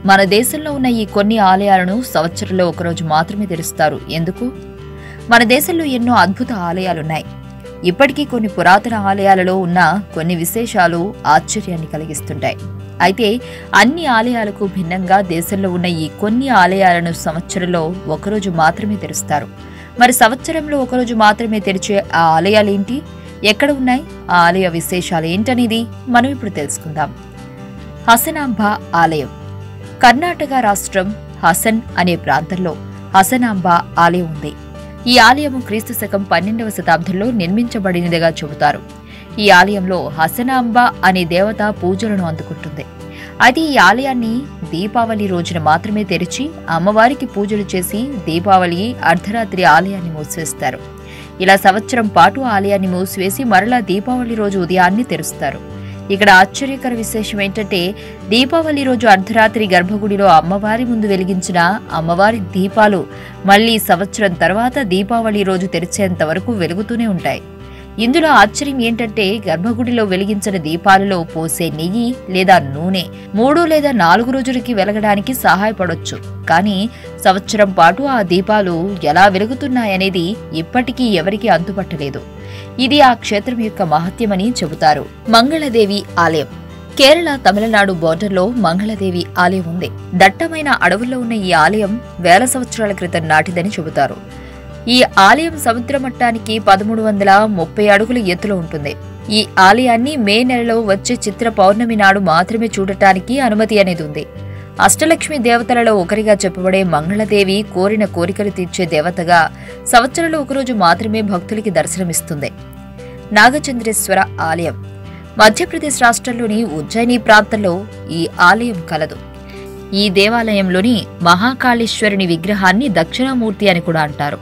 మన దేశంలో ఉన్న ఈ కొన్ని ఆలయాలను సంవత్సరంలో ఒకరోజు మాత్రమే తెరుస్తారు. ఎందుకు? మన దేశంలో ఎన్నో అద్భుత ఆలయాలున్నాయి. ఇప్పటికీ కొన్ని పురాతన ఆలయాలలో ఉన్న కొన్ని విశేషాలు ఆశ్చర్యాన్ని కలిగిస్తుంటాయి. అయితే అన్ని ఆలయాలకు భిన్నంగా దేశంలో ఉన్న ఈ కొన్ని ఆలయాలను సంవత్సరంలో ఒకరోజు మాత్రమే తెరుస్తారు. మరి సంవత్సరంలో ఒకరోజు మాత్రమే తెరిచే ఆ ఆలయాలేంటి, ఎక్కడ ఉన్నాయి, ఆ ఆలయ విశేషాలు ఏంటనేది మనం ఇప్పుడు తెలుసుకుందాం. హసనాంబ ఆలయం. కర్ణాటక రాష్ట్రం హసన్ అనే ప్రాంతంలో హసనాంబ ఆలయం ఉంది. ఈ ఆలయం క్రీస్తు శకం 12వ శతాబ్దంలో నిర్మించబడినదిగా చెబుతారు. ఈ ఆలయంలో హసనాంబ అనే దేవత పూజలను అందుకుంటుంది. అయితే ఈ ఆలయాన్ని దీపావళి రోజున మాత్రమే తెరిచి అమ్మవారికి పూజలు చేసి దీపావళి అర్ధరాత్రి ఆలయాన్ని మూసివేస్తారు. ఇలా సంవత్సరం పాటు ఆలయాన్ని మూసివేసి మరలా దీపావళి రోజు ఉదయాన్ని తెరుస్తారు. ఇక్కడ ఆశ్చర్యకర విశేషం ఏంటంటే, దీపావళి రోజు అర్ధరాత్రి గర్భగుడిలో అమ్మవారి ముందు వెలిగించిన అమ్మవారి దీపాలు మళ్లీ సంవత్సరం తర్వాత దీపావళి రోజు తెరిచేంత వరకు వెలుగుతూనే ఉంటాయి. ఇందులో ఆశ్చర్యం ఏంటంటే, గర్భగుడిలో వెలిగించిన దీపాలలో పోసే నెయ్యి లేదా నూనె 3 లేదా 4 రోజులకి వెలగడానికి సహాయపడొచ్చు. కానీ సంవత్సరం పాటు ఆ దీపాలు ఎలా వెలుగుతున్నాయనేది ఇప్పటికీ ఎవరికీ అంతుపట్టలేదు. ఇది ఆ క్షేత్రం యొక్క మహత్యమని చెబుతారు. మంగళదేవి ఆలయం. కేరళ తమిళనాడు బోర్డర్లో మంగళదేవి ఆలయం ఉంది. దట్టమైన అడవుల్లో ఉన్న ఈ ఆలయం వేల సంవత్సరాల క్రితం నాటిదని చెబుతారు. ఈ ఆలయం సముద్ర మట్టానికి 1330 అడుగుల ఎత్తులో ఉంటుంది. ఈ ఆలయాన్ని మే నెలలో వచ్చే చిత్ర పౌర్ణమి నాడు మాత్రమే చూడటానికి అనుమతి అనేది ఉంది. అష్టలక్ష్మి దేవతలలో ఒకరిగా చెప్పబడే మంగళదేవి కోరిన కోరికలు తీర్చే దేవతగా సంవత్సరంలో ఒకరోజు మాత్రమే భక్తులకి దర్శనమిస్తుంది. నాగచంద్రేశ్వర ఆలయం. మధ్యప్రదేశ్ రాష్ట్రంలోని ఉజ్జయిని ప్రాంతంలో ఈ ఆలయం కలదు. ఈ దేవాలయంలోని మహాకాళేశ్వరుని విగ్రహాన్ని దక్షిణామూర్తి అని కూడా అంటారు.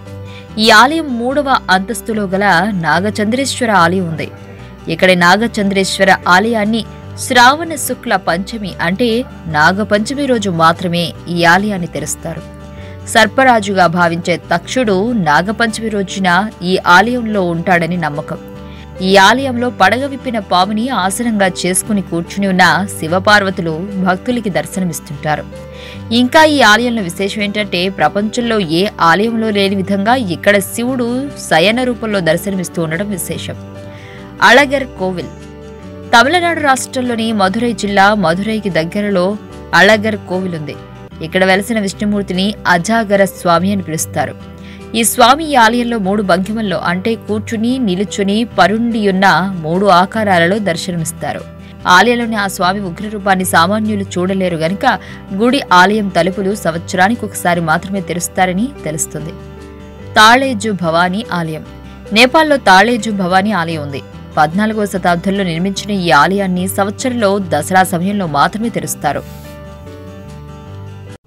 ఈ ఆలయం 3వ అంతస్తులో గల నాగచంద్రేశ్వర ఆలయం ఉంది. ఇక్కడ నాగచంద్రేశ్వర ఆలయాన్ని శ్రావణ శుక్ల పంచమి అంటే నాగపంచమి రోజు మాత్రమే ఈ ఆలయాన్ని తెరుస్తారు. సర్పరాజుగా భావించే తక్షుడు నాగపంచమి రోజున ఈ ఆలయంలో ఉంటాడని నమ్మకం. ఈ ఆలయంలో పడగ విప్పిన పాముని ఆసనంగా చేసుకుని కూర్చుని ఉన్న శివపార్వతులు భక్తులకి దర్శనమిస్తుంటారు. ఇంకా ఈ ఆలయంలో విశేషం ఏంటంటే, ప్రపంచంలో ఏ ఆలయంలో లేని విధంగా ఇక్కడ శివుడు శయన రూపంలో దర్శనమిస్తూ ఉండడం విశేషం. అళగర్ కోవిల్. తమిళనాడు రాష్ట్రంలోని మధురై జిల్లా మధురైకి దగ్గరలో అళగర్ కోవిల్ ఉంది. ఇక్కడ వెలసిన విష్ణుమూర్తిని అజాగర స్వామి అని పిలుస్తారు. ఈ స్వామి ఈ ఆలయంలో 3 భంగిమల్లో అంటే కూర్చుని, నిలుచుని, పరుండియున్న 3 ఆకారాలలో దర్శనమిస్తారు. ఆలయంలోని ఆ స్వామి ఉగ్రరూపాన్ని సామాన్యులు చూడలేరు గనుక గుడి ఆలయం తలుపులు సంవత్సరానికి ఒకసారి మాత్రమే తెరుస్తారని తెలుస్తుంది. తాళేజు భవానీ ఆలయం. నేపాల్లో తాళేజు భవానీ ఆలయం ఉంది. 14వ శతాబ్దంలో నిర్మించిన ఈ ఆలయాన్ని సంవత్సరంలో దసరా సమయంలో మాత్రమే తెరుస్తారు.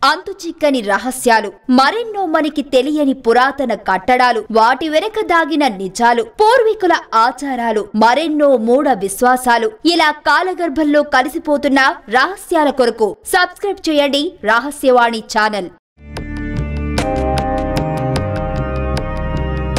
అంతుచిక్కని రహస్యాలు, మరెన్నో మనకి తెలియని పురాతన కట్టడాలు, వాటి వెనక దాగిన నిజాలు, పూర్వీకుల ఆచారాలు, మరెన్నో మూఢ విశ్వాసాలు, ఇలా కాలగర్భంలో కలిసిపోతున్న రహస్యాల కొరకు సబ్స్క్రైబ్ చేయండి రహస్యవాణి ఛానల్.